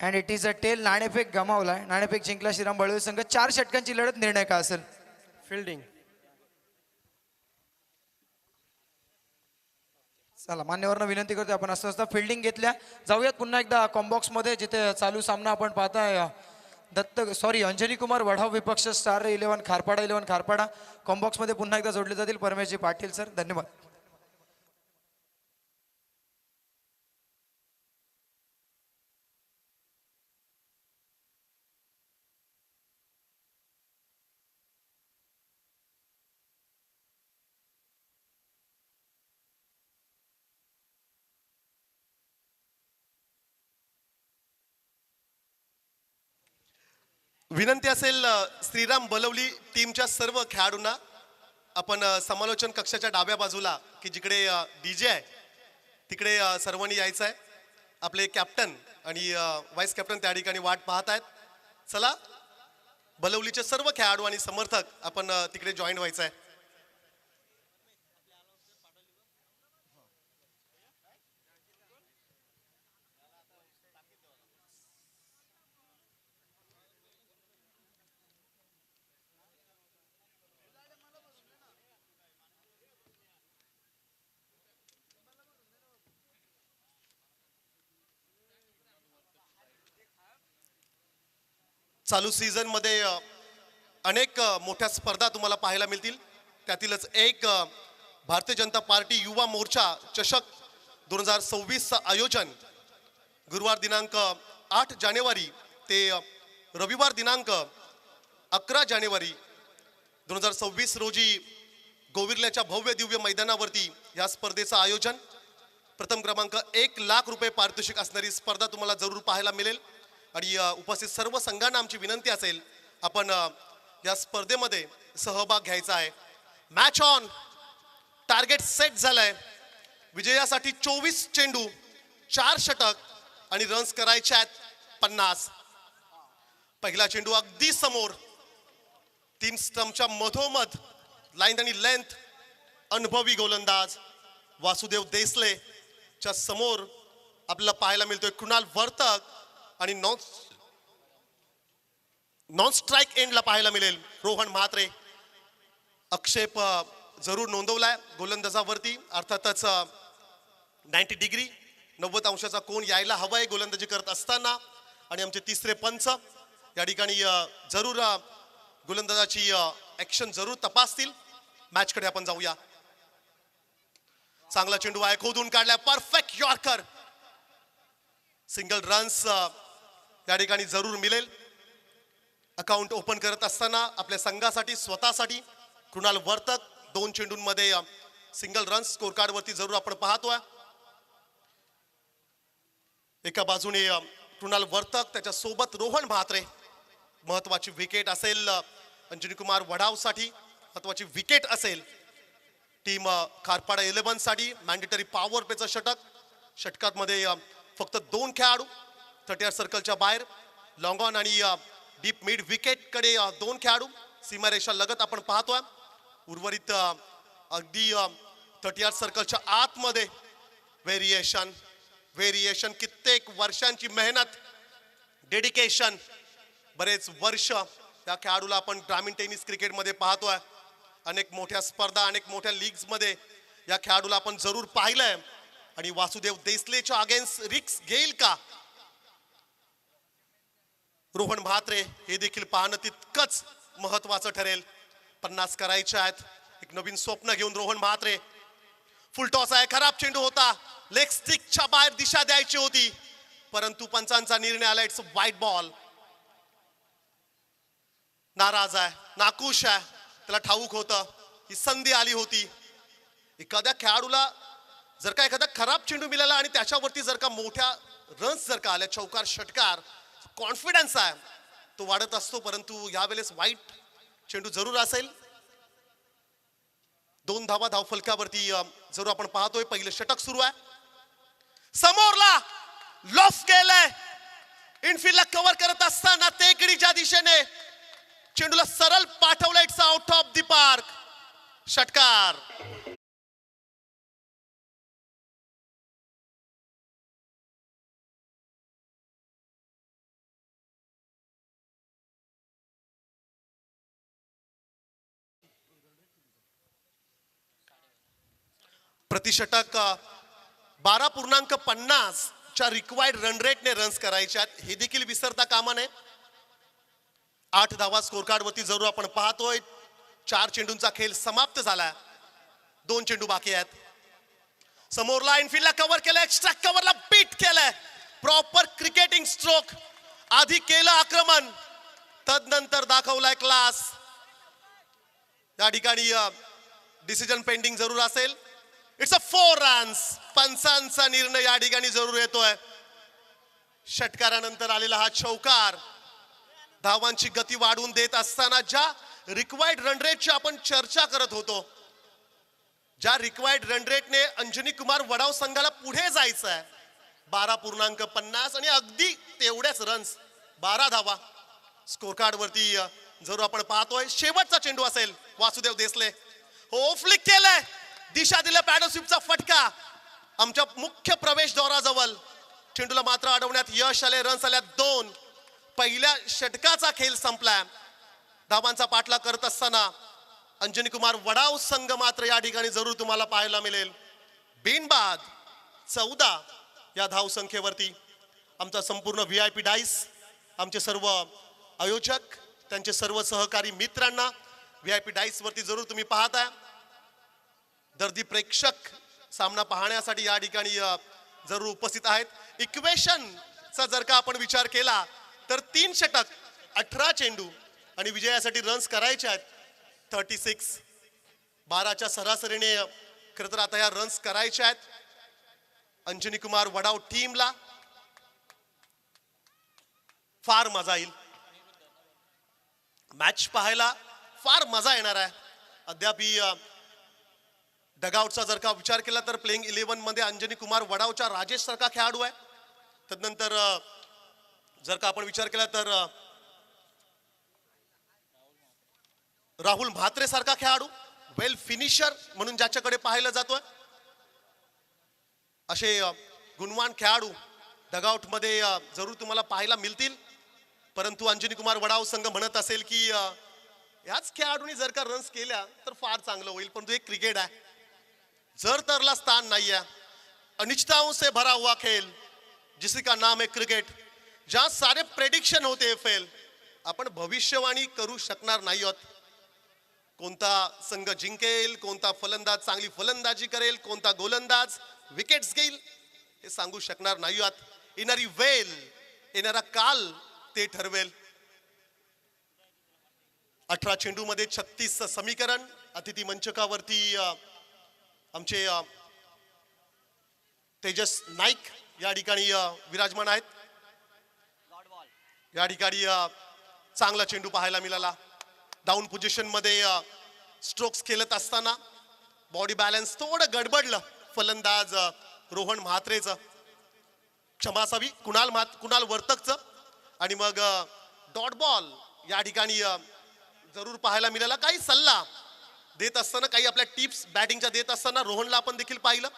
Speaker 1: and it is a tail. नाणेफेक गमावलाय. नाणेफेक जिंकला श्रीराम बळवली संघ. 4 षटकांची लढत. निर्णय का असेल?
Speaker 2: फिल्डिंग.
Speaker 1: चला मान्यवरांना विनंती करतो आपण असं असता फिल्डिंग घेतल्या. जाऊयात पुन्हा एकदा कॉम्बॉक्स मध्ये जिथे चालू सामना आपण पाहताय अंजनी कुमार वडाव विपक्ष स्टार 11 खारपाडा 11 खारपाडा. कॉम्बॉक्स मध्ये पुन्हा एकदा जोडले जातील परमेशजी पाटील सर. धन्यवाद.
Speaker 2: विनंती असेल श्रीराम बलवली टीमच्या सर्व खेळाडूंना आपण समालोचन कक्षाच्या डाव्या बाजूला की जिकडे डीजे आहे तिकडे सर्वांनी यायचं आहे. आपले कॅप्टन आणि व्हाईस कॅप्टन त्या ठिकाणी वाट पाहत आहेत. चला बलवलीचे सर्व खेळाडू आणि समर्थक आपण तिकडे जॉईन व्हायचं आहे. चालू सीझन मध्ये अनेक मोठ्या स्पर्धा तुम्हाला पाहायला मिळतील. त्यातीलच एक भारतीय जनता पार्टी युवा मोर्चा चषक 2026 आयोजन गुरुवार दिनांक 8 जानेवारी ते रविवार दिनांक 11 जानेवारी 2026 रोजी गोविर्ल्याच्या भव्य दिव्य मैदानावरती या स्पर्धेचं आयोजन. प्रथम क्रमांक 1 लाख रुपये पारितोषिक असणारी स्पर्धा तुम्हाला जरूर पाहायला मिळेल. आणि उपस्थित सर्व संघांना आमची विनंती असेल आपण या स्पर्धेमध्ये सहभाग घ्यायचा आहे. Match on. टार्गेट सेट झालंय. विजयासाठी 24 चेंडू, 4 षटक आणि रन्स करायचे आहेत 50. पहिला चेंडू अगदी समोर, 3 स्टंपच्या मधोमध, लाईन आणि लेंथ. अनुभवी गोलंदाज वासुदेव देसले च्या समोर आपल्याला पाहायला मिळतोय कृणाल वर्तक आणि नॉन स्ट्राईक एंडला पाहायला मिळेल रोहन म्हात्रे. आक्षेप जरूर नोंदवलाय गोलंदाजावरती, अर्थातच 90 डिग्री 90 अंशाचा कोण यायला हवाय गोलंदाजी करत असताना. आणि आमचे तिसरे पंच या ठिकाणी जरूर गोलंदाजाची ऍक्शन जरूर तपासतील. मॅचकडे आपण जाऊया. चांगला चेंडू आहे, खोदून काढलाय, परफेक्ट यॉर्कर. सिंगल रन्स या ठिकाणी जरूर मिळेल. अकाउंट ओपन करत असताना आपल्या संघासाठी स्वतःसाठी कृणाल वर्तक 2 चेंडूंमध्ये सिंगल रन्स स्कोर कार्ड वरती जरूर आपण पाहतोय. एका बाजूने कृणाल वर्तक, त्याच्या सोबत रोहन म्हात्रे. महत्वाची विकेट असेल अंजनी कुमार वडावसाठी, महत्वाची विकेट असेल टीम खारपाडा 11 साठी. मॅन्डेटरी पॉवर प्लेचं षटक. षटकांमध्ये फक्त 2 खेळाडू 30 सर्कलच्या बाहेर. लॉंग ऑन आणि डीप मिड विकेट कडे 2 खेळाडू. सीमारेषा लगत आपण पाहतोय. उर्वरित अगदी 30 सर्कलच्या आतमध्ये व्हेरिएशन कित्येक वर्षांची मेहनत, डेडिकेशन, बरेच वर्ष या खेळाडूला आपण ग्रामीण टेनिस क्रिकेटमध्ये पाहतोय. अनेक मोठ्या स्पर्धा, अनेक मोठ्या लीग्स मध्ये या खेळाडूला आपण जरूर पाहिलंय. आणि वासुदेव देसलेच्या अगेन्स्ट रिक्स घेईल का रोहन म्हात्रे, हे देखील पाहणं तितकंच महत्वाचं ठरेल. 50 करायचे आहेत. एक नवीन स्वप्न घेऊन रोहन म्हात्रे. फुल टॉस आहे, खराब चेंडू होता, लेग स्टिकच्या बाहेर दिशा द्यायची होती, परंतु पंचांचा निर्णय आला, इट्स वाईट बॉल. नाराज आहे, नाखुश आहे, त्याला ठाऊक होतं ही संधी आली होती. एखाद्या खेळाडूला जर का एखादा खराब चेंडू मिळाला आणि त्याच्यावरती जर का मोठ्या रन्स जर का आल्या, चौकार षटकार, कॉन्फिडन्स आहे तो वाढत असतो. परंतु यावेळेस वाईट चेंडू जरूर असेल. 2 धावा धावफलकावरती जरूर आपण पाहतोय. पहिलं षटक सुरू आहे. समोरला लॉफ केलंय, इनफिल्डला कव्हर करत असताना तेकडीच्या दिशेने चेंडूला सरळ पाठवलं. It's out of the park. षटकार. प्रतिषटक 12.50 च्या रिक्वायर्ड रन रेटने रन्स करायचे आहेत, हे देखील विसरता कामा नये. 8 धावा स्कोर कार्ड वरती जरूर आपण पाहतोय. 4 चेंडूंचा खेळ समाप्त झाला. 2 चेंडू बाकी आहेत. समोरला इनफिल्डला कव्हर केलं, एक्स्ट्रा कव्हरला बीट केलंय. Proper cricketing stroke. आधी केलं आक्रमण, तदनंतर दाखवलाय क्लास. या ठिकाणी डिसिजन पेंडिंग जरूर असेल. It's a 4 runs. पंचांचा निर्णय या ठिकाणी जरूर येतोय. षटकारानंतर आलेला हा चौकार धावांची गती वाढवून देत असताना ज्या रिक्वायर्ड रन रेटची आपण चर्चा करत होतो, ज्या रिक्वायर्ड रन रेटने अंजनी कुमार वडाव संघाला पुढे जायचं आहे, 12.50 आणि अगदी तेवढ्याच रन्स, 12 धावा स्कोर कार्ड वरती जरूर आपण पाहतोय. शेवटचा चेंडू असेल. वासुदेव देसले हो फ्लिक केलंय, दिशा दिलं, पॅडल स्वीपचा फटका आमच्या मुख्य प्रवेशद्वाराजवळ. चेंडूला मात्र अडवण्यात यश आले. रन्स आल्या 2. पहिल्या षटकाचा खेळ संपला. धावांचा पाठलाग करत असताना अंजनी कुमार वडाव संघ मात्र या ठिकाणी जरूर तुम्हाला पाहायला मिळेल. बिनबाद 14 या धाव संख्येवरती. आमचा संपूर्ण VIP डाईस, आमचे सर्व आयोजक, त्यांचे सर्व सहकारी मित्रांना VIP डाईस वरती जरूर तुम्ही पाहताय. दर्दी प्रेक्षक सामना पाहण्यासाठी या ठिकाणी जरूर उपस्थित आहेत. इक्वेशनचा जर का आपण विचार केला तर 3 षटक, 18 चेंडू आणि विजयासाठी रन्स करायचे आहेत 36. 12च्या सरासरीने खरं तर आता या रन्स करायचे आहेत अंजनी कुमार वडाव टीमला. फार मजा येईल, मॅच पाहायला फार मजा येणार आहे. अद्याप डगआउटचा जर का विचार केला तर प्लेइंग 11 मध्ये अंजनी कुमार वडावच्या राजेश सारखा खेळाडू आहे. तदनंतर जर का आपण विचार केला तर राहुल म्हात्रे सारखा खेळाडू, वेल फिनिशर म्हणून ज्याच्याकडे पाहायला जातोय, असे गुणवान खेळाडू डगआउट मध्ये जरूर तुम्हाला पाहायला मिळतील. परंतु अंजनी कुमार वडाव संघ म्हणत असेल की याच खेळाडूंनी जर का रन्स केल्या तर फार चांगलं होईल, परंतु एक क्रिकेट आहे, जर तरला स्थान नाही आहे. अनिश्चितताओं से भरा हुआ खेल जिसी का नाम है क्रिकेट, जहां सारे प्रेडिक्शन होते फेल. आपण भविष्यवाणी करू शकणार नाही आहोत. कोणता संघ जिंकेल, कोणता फलंदाज चांगली फलंदाजी करेल, कोणता गोलंदाज विकेट्स घेईल हे सांगू शकणार नाही आहोत. येणारी वेल, येणारा काल ते ठरवेल. 18 चेंडूमध्ये 36 समीकरण. अतिथी मंचकावरती आमचे तेजस नाईक या ठिकाणी विराजमान आहेत. या ठिकाणी चांगला चेंडू पाहायला मिळाला. डाऊन पोझिशन मध्ये स्ट्रोक्स खेळत असताना बॉडी बॅलन्स थोडं गडबडलं फलंदाज रोहन म्हात्रेचं, क्षमा असावी कुणाल वर्तकचं. आणि मग डॉट बॉल या ठिकाणी जरूर पाहायला मिळाला. काही सल्ला देत असताना, काही आपल्या टिप्स बॅटिंगच्या देत असताना रोहनला आपण देखील पाहिलं.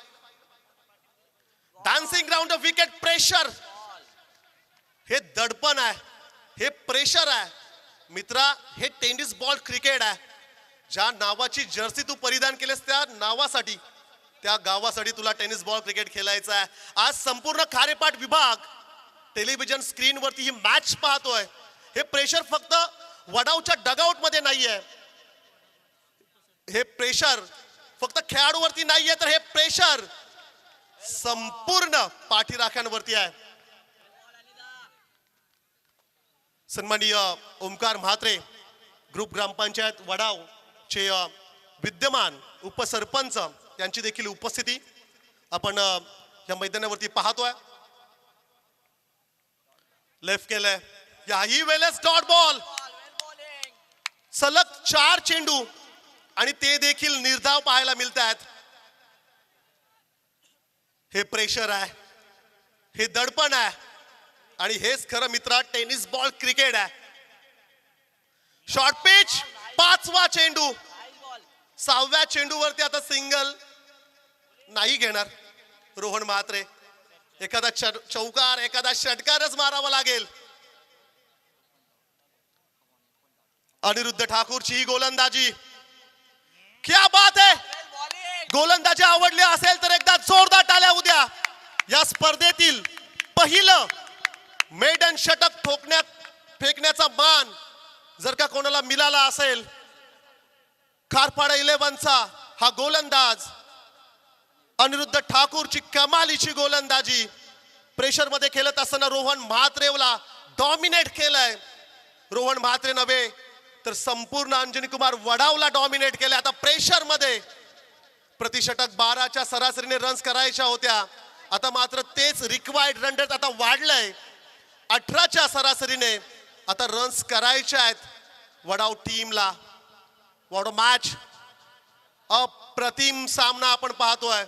Speaker 2: Dancing ground of wicket pressure, हे दडपण आहे, हे प्रेशर आहे मित्रा. हे टेनिस बॉल क्रिकेट आहे. ज्या नावाची जर्सी तू परिधान केलेस त्या नावासाठी, त्या गावासाठी तुला टेनिस बॉल क्रिकेट खेळायचं आहे. आज संपूर्ण खारेपाट विभाग टेलिव्हिजन स्क्रीनवरती ही मॅच पाहतोय. हे प्रेशर फक्त वडावच्या डगआउट मध्ये नाहीये, हे प्रेशर फक्त खेळाडूवरती नाहीये, तर हे प्रेशर संपूर्ण पाठीराख्यांवरती आहे. सन्माननीय ओमकार म्हात्रे, ग्रुप ग्रामपंचायत वडाव चे विद्यमान उपसरपंच यांची देखील उपस्थिती आपण या मैदानावरती पाहतोय. लेफ्ट केलंय, याही वेळेस डॉट बॉल, सलग 4 चेंडू आणि ते देखील निर्धाव पाहायला मिळत आहेत. हे प्रेशर आहे, हे दडपण आहे आणि हेच खरं मित्रा टेनिस बॉल क्रिकेट आहे. शॉर्ट पिच, 5वा चेंडू. 6व्या चेंडूवरती आता सिंगल नाही घेणार रोहन म्हात्रे. एखादा चौकार, एखादा षटकारच मारावा लागेल. अनिरुद्ध ठाकूरची ही गोलंदाजी, क्या बात आहे. गोलंदाजी आवडली असेल तर एकदा जोरदार टाळ्या उद्या. या स्पर्धेतील पहिलं मेडन षटक फेकण्याचा मान जर का कोणाला मिळाला असेल, खारपाडा 11चा हा गोलंदाज अनिरुद्ध ठाकूरची कमालीची गोलंदाजी. प्रेशर मध्ये खेळत असताना रोहन म्हात्रेला डॉमिनेट केलंय. रोहन म्हात्रे नव्हे तर संपूर्ण अंजनी कुमार वडावला डॉमिनेट केलंय. आता प्रेशर मध्ये प्रतिषटक 12च्या सरासरीने रन्स करायच्या होत्या, आता मात्र तेच रिक्वायर्ड रन रेट आता वाढलंय. 18च्या सरासरीने आता रन्स करायचे आहेत वडाव टीमला. वडाव मॅच अप्रतिम सामना आपण पाहतोय.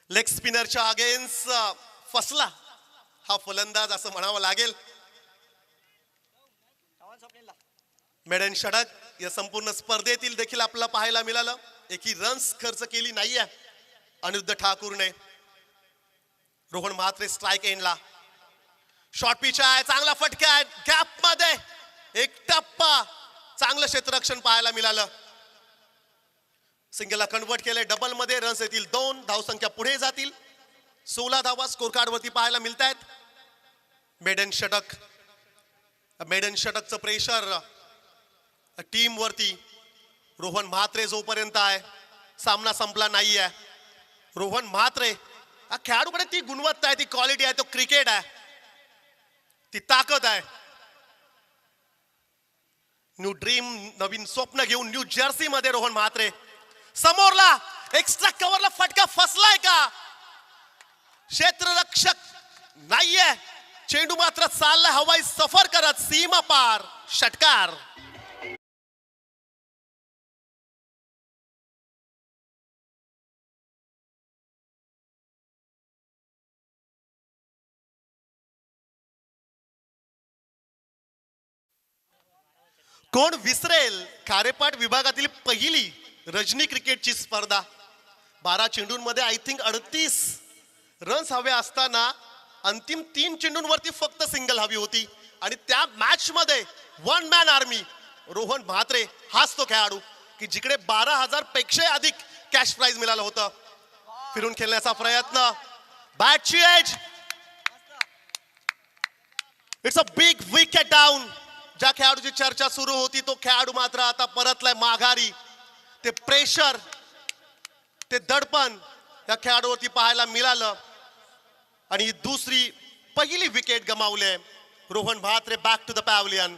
Speaker 2: लेग स्पिनरच्या अगेन्स्ट फसला हा फलंदाज असं म्हणावं लागेल. मेडन षटक या संपूर्ण स्पर्धेतील देखील आपल्याला पाहायला मिळालं. एकही रन्स खर्च केली नाहीये अनिरुद्ध ठाकूरने. रोहन म्हात्रे स्ट्राइक एंडला. शॉर्ट पिच आहे, चांगला फटका आहे, गॅप मध्ये एक टप्पा, चांगलं क्षेत्ररक्षण पाहायला मिळालं. सिंगलला कन्वर्ट केलंय, डबल मध्ये रन्स येतील 2, धावसंख्या पुढे जातील. 16 धावा स्कोर कार्ड वरती पाहायला मिळत आहेत. मेडन षटकचं प्रेशर टीम वरती रोहन म्हात्रे जोपर्यंत आहे सामना संपला नाहीये. रोहन म्हात्रे हा खेळाडूकडे ती गुणवत्ता आहे, ती क्वालिटी आहे, तो क्रिकेट आहे, ती ताकद आहे. न्यू ड्रीम, नवीन स्वप्न घेऊन न्यू जर्सी मध्ये रोहन म्हात्रे. समोरला एक्स्ट्रा कव्हरला फटका फसलाय का? क्षेत्ररक्षक नाहीये, चेंडू मात्र चालला हवाई सफर करत सीमा पार. षटकार. कोण विसरेल खारेपाट विभागातील पहिली रजनी क्रिकेटची स्पर्धा. 12 चेंडूंमध्ये आय थिंक 38 रन्स हवे असताना अंतिम 3 चेंडूंवरती फक्त सिंगल हवी होती आणि त्या मॅच मध्ये one man army. Rohan Mhatre हाच तो खेळाडू की जिकडे 12,000 पेक्षा अधिक कॅश प्राइज मिळालं होतं. फिरून खेळण्याचा प्रयत्न, बॅटची edge, it's a big wicket down. ज्या खेळाडूची चर्चा सुरू होती तो खेळाडू मात्र आता परतलाय माघारी. ते प्रेशर, ते दडपण या खेळाडूवरती पाहायला मिळालं आणि दुसरी पहिली विकेट गमावले. Rohan Mhatre back to the pavilion.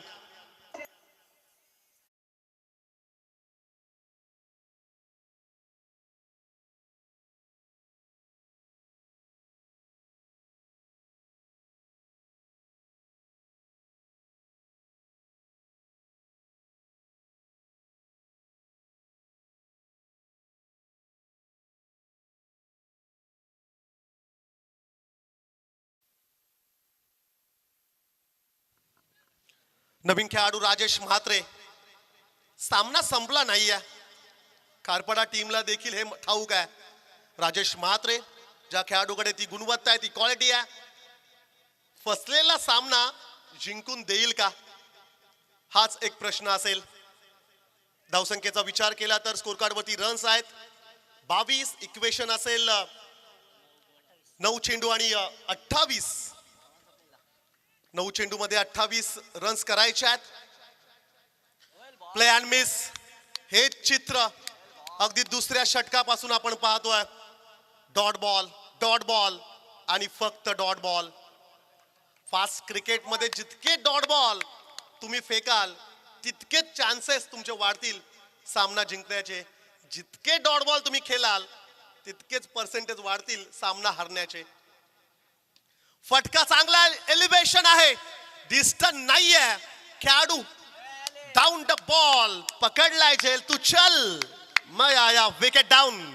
Speaker 2: नवीन खेळाडू राजेश म्हात्रे. सामना संपला नाहीये, खारपडा टीमला देखील हे ठाऊक आहे. राजेश म्हात्रे ज्या खेळाडूकडे ती गुणवत्ता आहे, ती क्वालिटी आहे, फसलेला सामना जिंकून देईल का हाच एक प्रश्न असेल. धावसंख्येचा विचार केला तर स्कोर कार्ड वरती रन्स आहेत 22. इक्वेशन असेल 9 चेंडू आणि 28. 9 चेंडू मध्ये 28 रन्स करायचे आहेत. प्ले अँड मिस हे चित्र अगदी दुसऱ्या षटकापासून आपण पाहतोय. डॉट बॉल, डॉट बॉल आणि फक्त डॉट बॉल. फास्ट क्रिकेट मध्ये जितके डॉट बॉल तुम्ही फेकाल तितकेच चान्सेस तुमचे वाढतील सामना जिंकण्याचे. जितके डॉट बॉल तुम्ही खेळाल तितकेच पर्सेंटेज वाढतील सामना हरण्याचे. फटका चांगला एलिव्हेशन आहे, डिस्टन्स नाहीये. खेळाडू डाऊन द बॉल पकडलाय जेल, तू चल मग आया. Wicket down.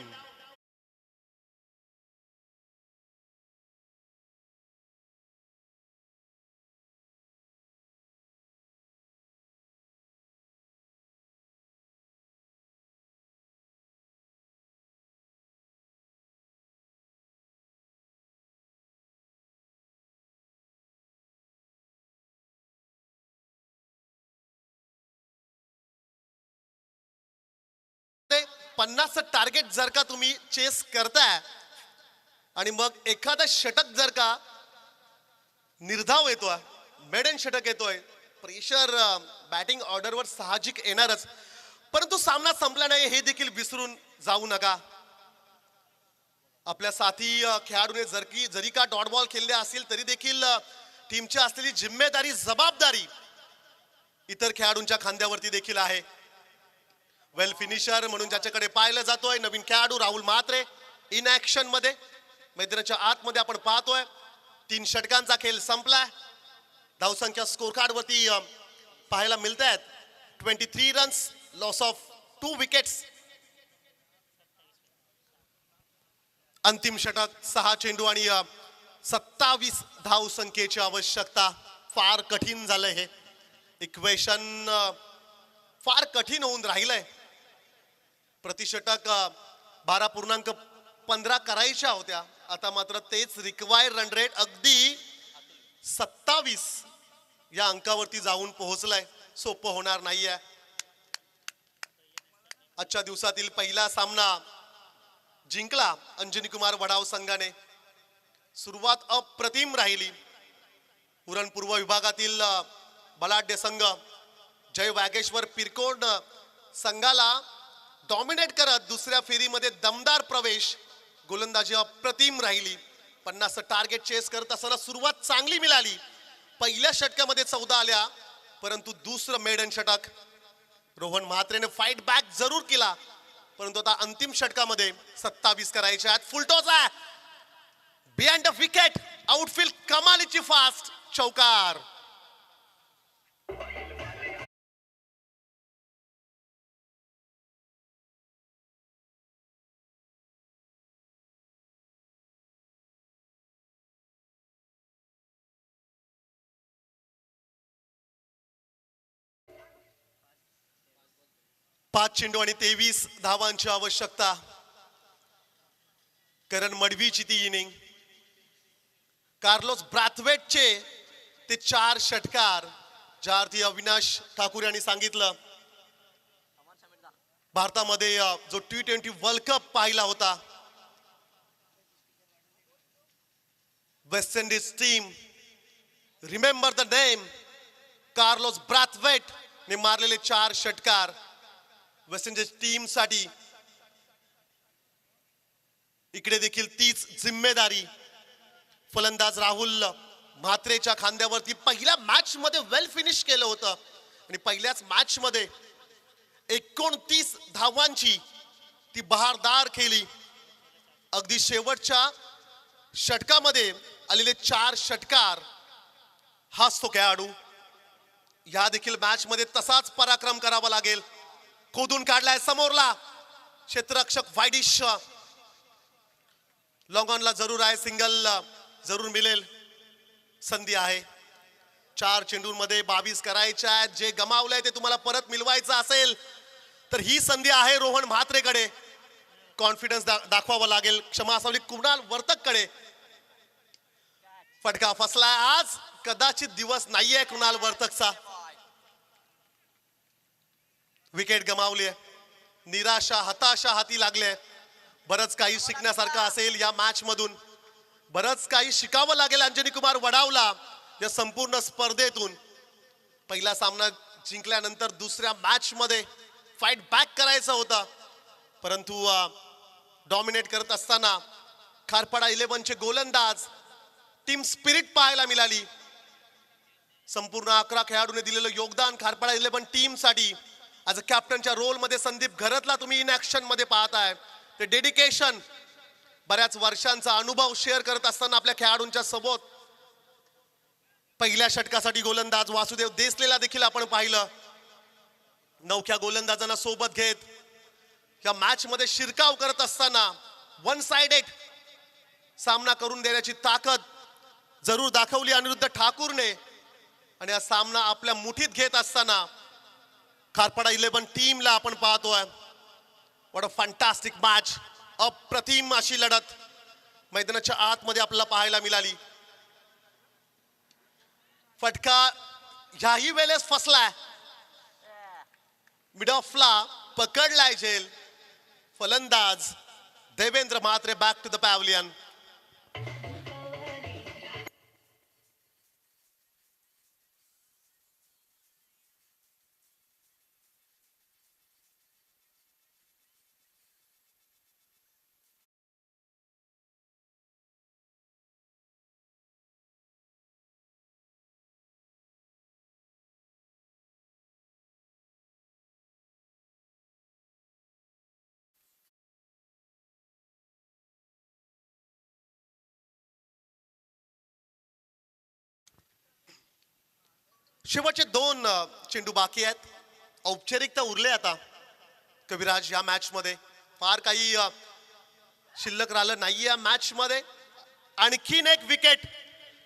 Speaker 2: ते 50 टार्गेट जर का तुम्ही चेस करताय आणि मग एखादा षटक जर का निर्धाव येतोय, मेडन षटक येतोय, प्रेशर बॅटिंग ऑर्डरवर साहजिक येणारच. परंतु सामना संपला नाही हे देखील विसरून जाऊ नका. आपल्या साथी खेळाडूने जरी का डॉट बॉल खेळले असतील तरी देखील टीमची असलेली जिम्मेदारी, जबाबदारी इतर खेळाडूंच्या खांद्यावरती देखील आहे. वेल फिनिशर म्हणून ज्याच्याकडे पाहिलं जातोय नवीन खेळाडू राहुल म्हात्रे. इन ऍक्शन मध्ये मैदानाच्या आतमध्ये आपण पाहतोय. 3 षटकांचा खेळ संपलाय. धावसंख्या स्कोर कार्ड वरती पाहायला मिळत आहेत 23 रन्स, लॉस ऑफ 2 विकेट्स. अंतिम षटक 6 चेंडू आणि 27 धावसंख्येची आवश्यकता. फार कठीण झालंय हे इक्वेशन, फार कठीण होऊन राहिलंय. प्रतिषटक 12.15 करायच्या होत्या, आता मात्र तेच रिक्वायर्ड रन रेट अगदी 27 या अंकावरती जाऊन पोहोचलाय. सोपं होणार नाहीये. आजच्या दिवसातील पहिला सामना जिंकला अंजनी कुमार वडाव संघाने. सुरुवात अप्रतिम राहिली. उरण पूर्व विभागातील बलाढ्य संघ जय वागेश्वर पिरकोड संघाला डॉमिनेट करत दुसऱ्या फेरीमध्ये दमदार प्रवेश. गोलंदाजी अप्रतिम राहिली. 50 टार्गेट चेस करत असताना सुरुवात चांगली मिळाली. पहिल्या षटकामध्ये 14 आल्या, परंतु दुसरं मेडन षटक रोहन म्हात्रेने फाईट बॅक जरूर केला, परंतु आता अंतिम षटकामध्ये 27 करायचे आहेत. फुलटॉस आहे बिहाइंड द विकेट. आउटफील्ड कमालीची फास्ट चौकार. पाच चेंडू आणि 23 धावांची आवश्यकता. करण मडवीची ती इनिंग. कार्लोस ब्रॅथवेटचे ते 4 षटकार, ज्यावरती अविनाश ठाकूर यांनी सांगितलं भारतामध्ये जो T20 वर्ल्ड कप पाहिला होता, West Indies team, remember the name, Carlos Brathwaite ने मारलेले 4 षटकार वेस्ट इंडिज टीम साठी. इकडे देखील तीच जिम्मेदारी फलंदाज राहुल म्हात्रेच्या खांद्यावरती. पहिल्या मॅच मध्ये वेल फिनिश केलं होतं आणि पहिल्याच मॅच मध्ये 29 धावांची ती बहारदार केली. अगदी शेवटच्या षटकामध्ये आलेले 4 षटकार हाच तो खेळाडू. या देखील मॅच मध्ये तसाच पराक्रम करावा लागेल. खोदून काढलाय समोरला क्षेत्ररक्षक वायडिश. लॉंग ऑनला जरूर आहे, सिंगल जरूर मिळेल. संधी आहे. 4 चेंडूंमध्ये 22 करायच्या आहेत. जे गमावलंय ते तुम्हाला परत मिळवायचं असेल तर ही संधी आहे रोहन म्हात्रेकडे. कॉन्फिडन्स दाखवावा लागेल. क्षमा असावी कुणाल वर्तककडे. फटका फसलाय. आज कदाचित दिवस नाहीये कुणाल वर्तकचा. विकेट गमावली आहे. निराशा, हताशा हाती लागले. बरंच काही शिकण्यासारखं असेल या मॅच मधून. बरंच काही शिकावं लागेल अंजनी कुमार वडावला या संपूर्ण स्पर्धेतून. पहिला सामना जिंकल्यानंतर दुसऱ्या मॅच मध्ये फाईट बॅक करायचा होता, परंतु डॉमिनेट करत असताना खारपाडा 11 चे गोलंदाज, टीम स्पिरिट पाहायला मिळाली. संपूर्ण 11 खेळाडूंनी दिलेलं योगदान खारपाडा 11 टीम साठी. ॲज अ कॅप्टनच्या रोल मध्ये संदीप घरतला तुम्ही इन ऍक्शन मध्ये पाहताय. ते डेडिकेशन, बऱ्याच वर्षांचा अनुभव शेअर करत असताना आपल्या खेळाडूंच्या सोबत. पहिल्या षटकासाठी गोलंदाज वासुदेव देसलेला देखील आपण पाहिलं. नवख्या गोलंदाजांना सोबत घेत या मॅच मध्ये शिरकाव करत असताना वन साइडेड सामना करून देण्याची ताकद जरूर दाखवली अनिरुद्ध ठाकूरने. आणि हा सामना आपल्या मुठीत घेत असताना खारपाडा 11 टीमला आपण पाहतोय. What a fantastic match. अप्रतिम अशी लढत मैदानाच्या आतमध्ये आपल्याला पाहायला मिळाली. फटका ह्याही वेळेस फसलाय. मिड ऑफला पकडलाय झेल. फलंदाज Devendra Mhatre back to the pavilion. शेवटचे 2 चेंडू बाकी आहेत. औपचारिकता उरले आता. कविराज या मॅच मध्ये फार काही शिल्लक राहिलं नाहीये या मॅच मध्ये. आणखीन एक विकेट.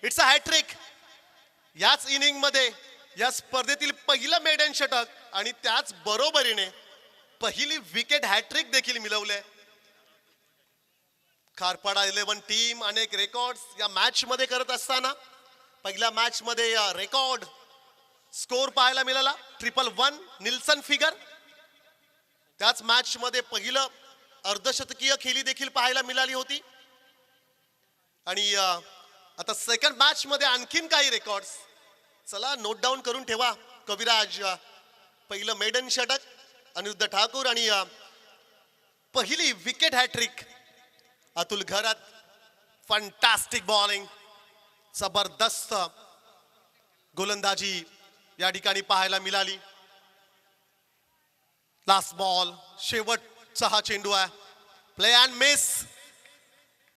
Speaker 2: It's a hat trick. याच इनिंग मध्ये या स्पर्धेतील पहिलं मेडन षटक आणि त्याच बरोबरीने पहिली विकेट हॅट्रिक देखील मिळवले. खारपाडा 11 टीम अनेक रेकॉर्ड या मॅच मध्ये करत असताना पहिल्या मॅच मध्ये रेकॉर्ड स्कोर पाहायला मिळाला. 111 निल्सन फिगर. त्याच मॅच मध्ये पहिलं अर्धशतकीय खेळी देखील पाहायला मिळाली होती. आणि आता सेकंड मॅच मध्ये आणखीन काही रेकॉर्ड्स. चला नोट डाऊन करून ठेवा. कविराज पहिलं मेडन षटक, अनिरुद्ध ठाकूर आणि पहिली विकेट हॅट्रिक अतुल घरात. फंटास्टिक बॉलिंग, जबरदस्त गोलंदाजी या ठिकाणी पाहायला मिळाली. लास्ट बॉल, शेवटचा हा चेंडू आहे. Play and miss.